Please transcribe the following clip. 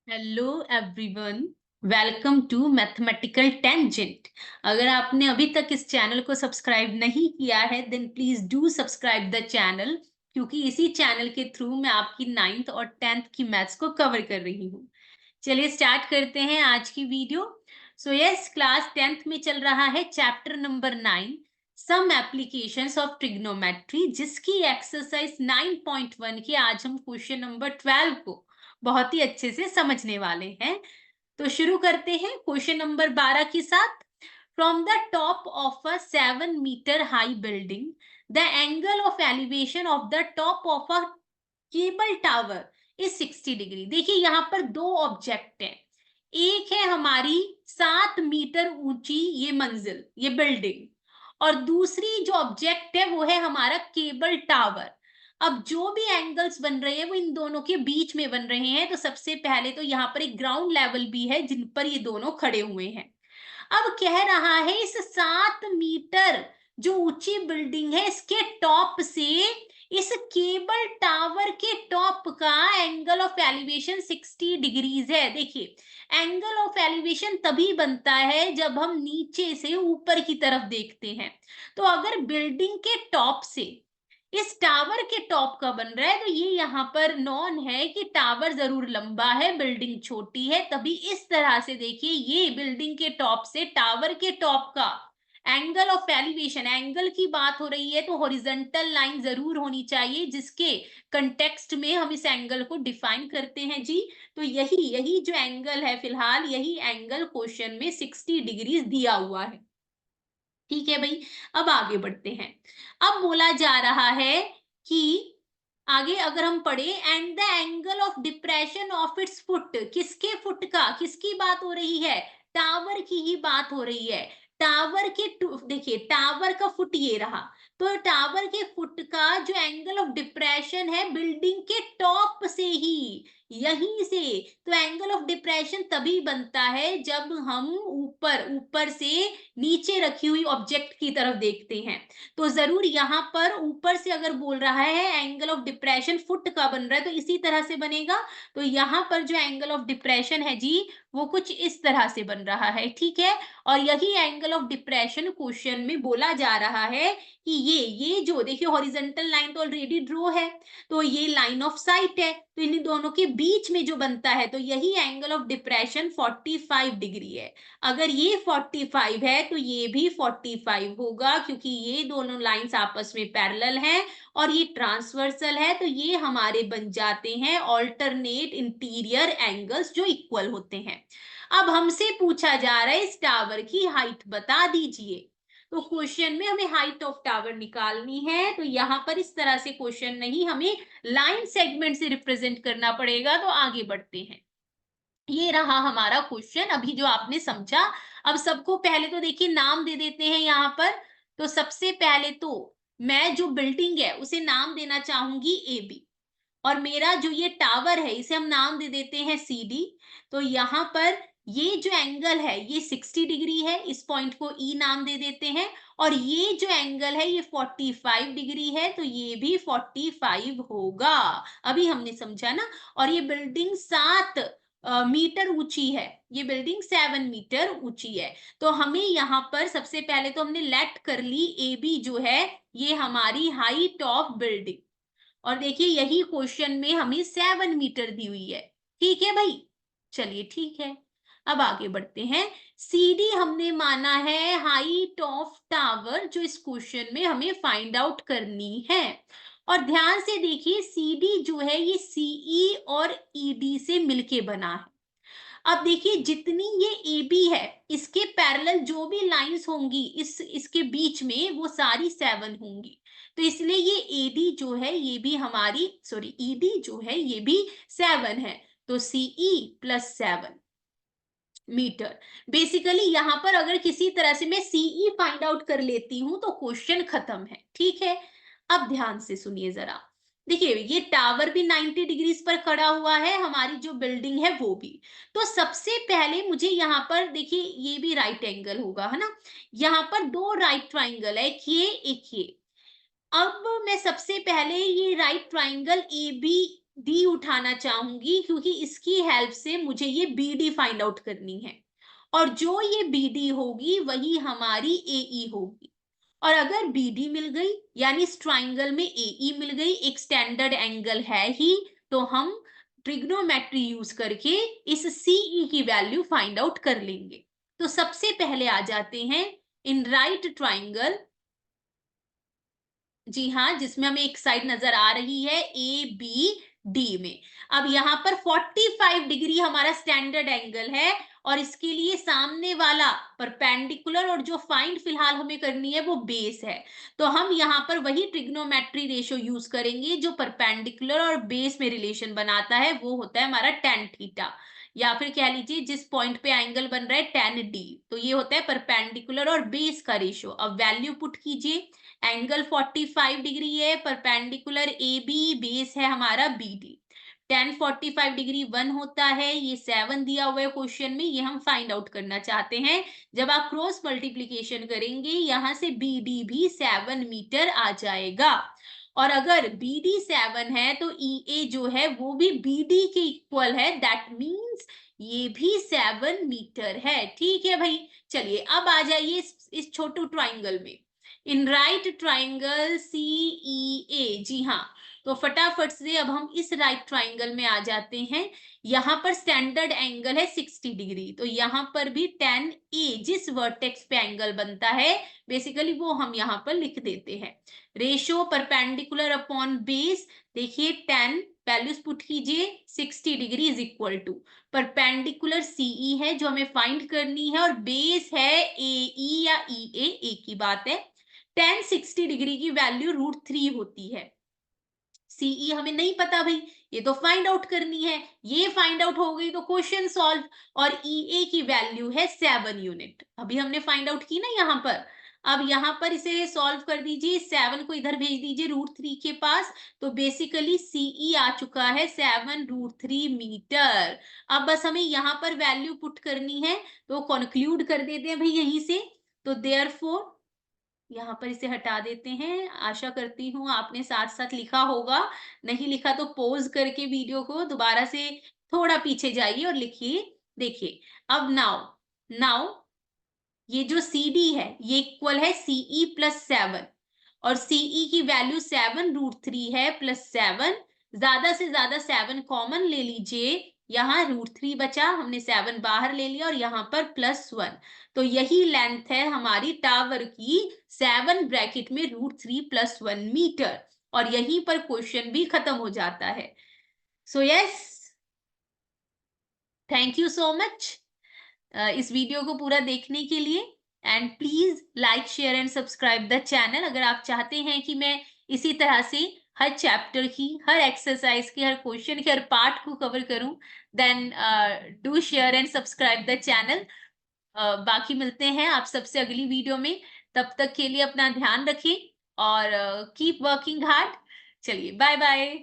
Hello everyone, welcome to mathematical tangent. अगर आपने अभी तक इस चैनल को सब्सक्राइब नहीं किया है then please do subscribe the channel, क्योंकि इसी चैनल के थ्रू मैं आपकी 9th और 10th की मैथ्स को कवर कर रही हूँ। चलिए स्टार्ट करते हैं आज की video. So yes, class 10th में चल रहा है chapter number 9, some applications of trigonometry, जिसकी एक्सरसाइज 9.1 के आज हम क्वेश्चन नंबर 12 को बहुत ही अच्छे से समझने वाले हैं। तो शुरू करते हैं क्वेश्चन नंबर 12 के साथ। From the top of a 7 meter high building, the angle of elevation of the top of a cable tower is 60 degree. देखिए यहाँ पर दो ऑब्जेक्ट हैं। एक है हमारी 7 मीटर ऊंची ये मंजिल, ये बिल्डिंग, और दूसरी जो ऑब्जेक्ट है वो है हमारा केबल टावर। अब जो भी एंगल्स बन रहे हैं वो इन दोनों के बीच में बन रहे हैं। तो सबसे पहले तो यहाँ पर एक ग्राउंड लेवल भी है जिन पर ये दोनों खड़े हुए हैं। अब कह रहा है इस 7 मीटर जो ऊंची बिल्डिंग है इसके टॉप से इस केबल टावर के टॉप का एंगल ऑफ एलिवेशन 60 डिग्रीज है। देखिए, एंगल ऑफ एलिवेशन तभी बनता है जब हम नीचे से ऊपर की तरफ देखते हैं। तो अगर बिल्डिंग के टॉप से इस टावर के टॉप का बन रहा है तो ये यहाँ पर नॉन है कि टावर जरूर लंबा है बिल्डिंग छोटी है, तभी इस तरह से देखिए ये बिल्डिंग के टॉप से टावर के टॉप का एंगल ऑफ एलिवेशन, एंगल की बात हो रही है तो हॉरिजॉन्टल लाइन जरूर होनी चाहिए जिसके कंटेक्स्ट में हम इस एंगल को डिफाइन करते हैं जी। तो यही यही जो एंगल है, फिलहाल यही एंगल क्वेश्चन में 60 डिग्री दिया हुआ है। ठीक है भाई, अब आगे बढ़ते हैं। अब बोला जा रहा है कि आगे अगर हम पढ़े, and the angle of depression of its foot, किसके फुट का, किसकी बात हो रही है, टावर की ही बात हो रही है। टावर के देखिए टावर का फुट ये रहा, तो टावर के फुट का जो एंगल ऑफ डिप्रेशन है बिल्डिंग के टॉप से ही, यहीं से। तो एंगल ऑफ डिप्रेशन तभी बनता है जब हम ऊपर ऊपर से नीचे रखी हुई ऑब्जेक्ट की तरफ देखते हैं। तो जरूर यहाँ पर ऊपर से अगर बोल रहा है एंगल ऑफ डिप्रेशन फुट का बन रहा है तो इसी तरह से बनेगा। तो यहाँ पर जो एंगल ऑफ डिप्रेशन है जी वो कुछ इस तरह से बन रहा है, ठीक है। और यही एंगल ऑफ डिप्रेशन क्वेश्चन में बोला जा रहा है कि ये जो देखिए हॉरिजॉन्टल लाइन तो ऑलरेडी ड्रॉ है, तो ये लाइन ऑफ साइट है, तो इन दोनों के बीच में जो बनता है तो यही एंगल ऑफ डिप्रेशन 45 डिग्री है। अगर ये 45 है तो ये भी 45 होगा, क्योंकि ये दोनों लाइंस आपस में पैरेलल हैं और ये ट्रांसवर्सल है, तो ये हमारे बन जाते हैं ऑल्टरनेट इंटीरियर एंगल्स जो इक्वल होते हैं। अब हमसे पूछा जा रहा है इस टावर की हाइट बता दीजिए। तो क्वेश्चन में हमें हाइट ऑफ टावर निकालनी है, तो यहाँ पर इस तरह से क्वेश्चन नहीं, हमें लाइन सेगमेंट से रिप्रेजेंट करना पड़ेगा। तो आगे बढ़ते हैं। ये रहा हमारा क्वेश्चन अभी जो आपने समझा। अब सबको पहले तो देखिए नाम दे देते हैं यहाँ पर। तो सबसे पहले तो मैं जो बिल्डिंग है उसे नाम देना चाहूंगी ए बी, और मेरा जो ये टावर है इसे हम नाम दे देते हैं सी डी। तो यहाँ पर ये जो एंगल है ये 60 डिग्री है, इस पॉइंट को ई नाम दे देते हैं। और ये जो एंगल है ये 45 डिग्री है, तो ये भी 45 होगा। अभी हमने समझा ना। और ये बिल्डिंग 7 मीटर ऊंची है, ये बिल्डिंग 7 मीटर ऊंची है। तो हमें यहाँ पर सबसे पहले तो हमने लेट कर ली ए बी जो है ये हमारी हाइट ऑफ बिल्डिंग, और देखिए यही क्वेश्चन में हमें 7 मीटर दी हुई है। ठीक है भाई, चलिए ठीक है। अब आगे बढ़ते हैं। सीडी हमने माना है हाइट ऑफ टावर जो इस क्वेश्चन में हमें फाइंड आउट करनी है। और ध्यान से देखिए सीडी जो है ये सीई और ईडी से मिलके बना है। अब देखिए जितनी ये ए बी है इसके पैरेलल जो भी लाइंस होंगी इसके बीच में वो सारी 7 होंगी। तो इसलिए ये एडी जो है ये भी हमारी, सॉरी ईडी जो है ये भी 7 है। तो सीई प्लस 7 मीटर। बेसिकली यहाँ पर अगर किसी तरह से मैं सीई फाइंड आउट कर लेती हूं तो क्वेश्चन खत्म है, ठीक है। अब ध्यान से सुनिए जरा। देखिए ये टावर भी 90 डिग्रीज पर खड़ा हुआ है, हमारी जो बिल्डिंग है वो भी। तो सबसे पहले मुझे यहाँ पर देखिए ये भी राइट एंगल होगा, है ना। यहाँ पर दो राइट ट्राइंगल है, एक ये। अब मैं सबसे पहले ये right triangle A B D उठाना चाहूंगी, क्योंकि इसकी हेल्प से मुझे ये बी डी फाइंड आउट करनी है, और जो ये बी डी होगी वही हमारी ए ई होगी। और अगर बी डी मिल गई, यानी इस ट्राइंगल में ए ई मिल गई, एक स्टैंडर्ड एंगल है ही, तो हम ट्रिग्नोमेट्री यूज करके इस सीई की वैल्यू फाइंड आउट कर लेंगे। तो सबसे पहले आ जाते हैं इन राइट ट्राइंगल, जी हाँ, जिसमें हमें एक साइड नजर आ रही है ए बी डी में। अब यहाँ पर 45 डिग्री हमारा स्टैंडर्ड एंगल है, और इसके लिए सामने वाला परपेंडिकुलर, और जो फाइंड फिलहाल हमें करनी है वो बेस है। तो हम यहाँ पर वही ट्रिग्नोमेट्री रेशियो यूज करेंगे जो परपेंडिकुलर और बेस में रिलेशन बनाता है, वो होता है हमारा tan थीटा, या फिर कह लीजिए जिस पॉइंट पे एंगल बन रहा है tan डी। तो ये होता है परपेंडिकुलर और बेस का रेशियो। अब वैल्यू पुट कीजिए, एंगल 45 डिग्री है, परपेंडिकुलर ए बी, बेस है हमारा बी डी। tan 45 डिग्री 1 होता है, ये 7 दिया हुआ है क्वेश्चन में, ये हम फाइंड आउट करना चाहते हैं। जब आप क्रॉस मल्टीप्लीकेशन करेंगे यहाँ से बी डी भी 7 मीटर आ जाएगा, और अगर बी डी 7 है तो ई ए जो है वो भी बी डी के इक्वल है, दैट मीन्स ये भी 7 मीटर है। ठीक है भाई, चलिए अब आ जाइए इस छोटू ट्राइंगल में, इन राइट ट्राइंगल सी ई ए। जी हाँ, तो फटाफट से अब हम इस राइट ट्राइंगल में आ जाते हैं। यहाँ पर स्टैंडर्ड एंगल है 60 डिग्री, तो यहाँ पर भी tan ए जिस वर्टेक्स पे एंगल बनता है बेसिकली वो हम यहाँ पर लिख देते हैं। रेशो परपेंडिकुलर अपॉन बेस, देखिए tan वैल्यूज पुट कीजिए, 60 degree is equal to perpendicular CE है जो हमें फाइंड करनी है, और बेस है एई या ई ए, एक ही बात है। tan 60 डिग्री की वैल्यू √3 होती है। सीई हमें नहीं पता भाई, ये तो फाइंड आउट करनी है, ये फाइंड आउट हो गई तो क्वेश्चन सॉल्व। और ईए की वैल्यू है 7 यूनिट, अभी हमने फाइंड आउट की ना यहाँ पर। अब यहाँ पर इसे सॉल्व कर दीजिए, 7 को इधर भेज दीजिए √3 के पास, तो बेसिकली सीई आ चुका है 7 √3 मीटर। अब बस हमें यहाँ पर वैल्यू पुट करनी है, तो कंक्लूड कर देते हैं भाई यहीं से। तो देयरफॉर यहाँ पर इसे हटा देते हैं। आशा करती हूँ आपने साथ साथ लिखा होगा, नहीं लिखा तो पॉज करके वीडियो को दोबारा से थोड़ा पीछे जाइए और लिखिए। देखिए, अब नाउ नाउ ये जो सी डी है ये इक्वल है सीई प्लस 7, और सीई की वैल्यू 7 √3 है प्लस 7, ज्यादा से ज्यादा 7 कॉमन ले लीजिए, यहाँ √3 बचा, हमने 7 बाहर ले लिया, और यहाँ पर +1। तो यही लेंथ है हमारी टावर की, 7 ब्रैकेट में √3 + 1 मीटर, और यहीं पर क्वेश्चन भी खत्म हो जाता है। So yes, thank you so much इस वीडियो को पूरा देखने के लिए। And please like share and subscribe the channel. अगर आप चाहते हैं कि मैं इसी तरह से हर चैप्टर की, हर एक्सरसाइज की, हर क्वेश्चन के हर पार्ट को कवर करूं, then do share and subscribe the channel. बाकी मिलते हैं आप सबसे अगली वीडियो में, तब तक के लिए अपना ध्यान रखें और कीप वर्किंग हार्ड। चलिए, बाय बाय।